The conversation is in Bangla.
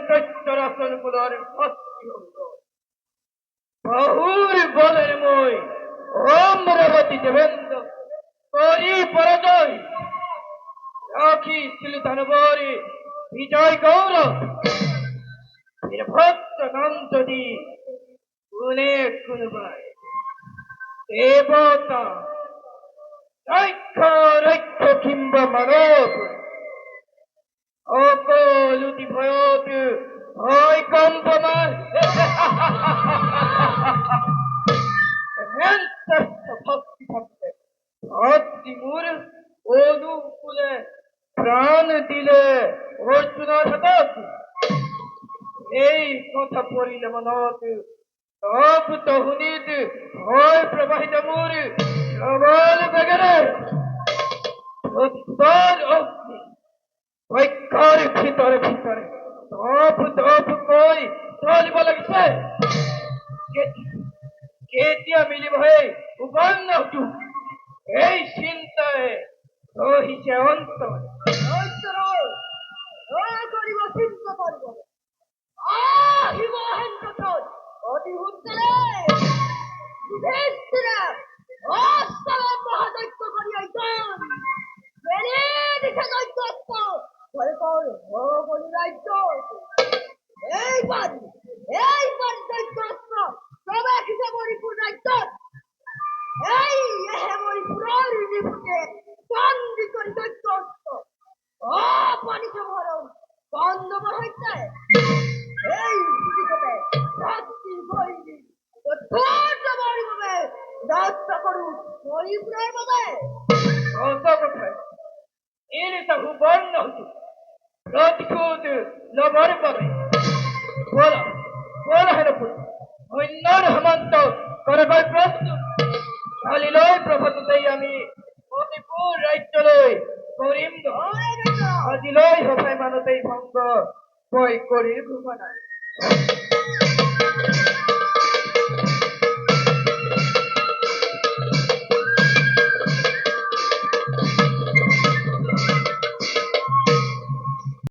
চৈত্যরাসন কুলার ভক্তি বহুর বলের মই অম্রবতী দেবেন্দ্র করি পরাজয় রাখি ছিল ধনবরে বিজয় গৌরব ভক্ত কান্তদি গুণে গুণবায় দেবতা রক্ষ রক্ষ কিংবা মানব অকলুতি ভয়ত ভয় কম্পমান ভক্তি থাকবে ভক্তি মূর অনুকূলে প্রাণ দিলে অর্জুনের হাতত এই কথা পড়িলে মনত তপ তহুনিত ভয় প্রবাহিত মূর প্রবল বেগরে উত্তর অগ্নি ঐক্যর ভিতরে ভিতরে তপ তপ কই চলিব লাগছে কেতিয়া মিলিব হে উপন্ন এই চিন্তায় রহিছে অন্তর করিব চিন্তা করিব আহিব হেন্দ্র অতি উত্তরে যুধিষ্ঠিরা অস্তব মহাদৈত্য করিয়াই যান বেড়ে দিছে দৈত্যস্ত ভয় কর বলি রাজ্য এইবার দৈত্যস্ত তবে খিসে মণিপুর রাজ্য এই এহে মণিপুরের নিপুণে বন্দি করি দৈত্যস্ত অপনিত ভরণ বন্ধব হইতে এই বুঝিবে ভক্তি হইনি ছোট মরিবে দত্ত করু মণিপুরের মধ্যে এর সব বর্ণ প্রতিশোধ লবর পাবে বলা বলা হেন অন্যর হেমন্ত করবার প্রস্তুত খালি লয় প্রভাত দেই আমি মণিপুর রাজ্য লই করিম আজি লয় হবাই মানতেই ভঙ্গ বই করি ঘুমানা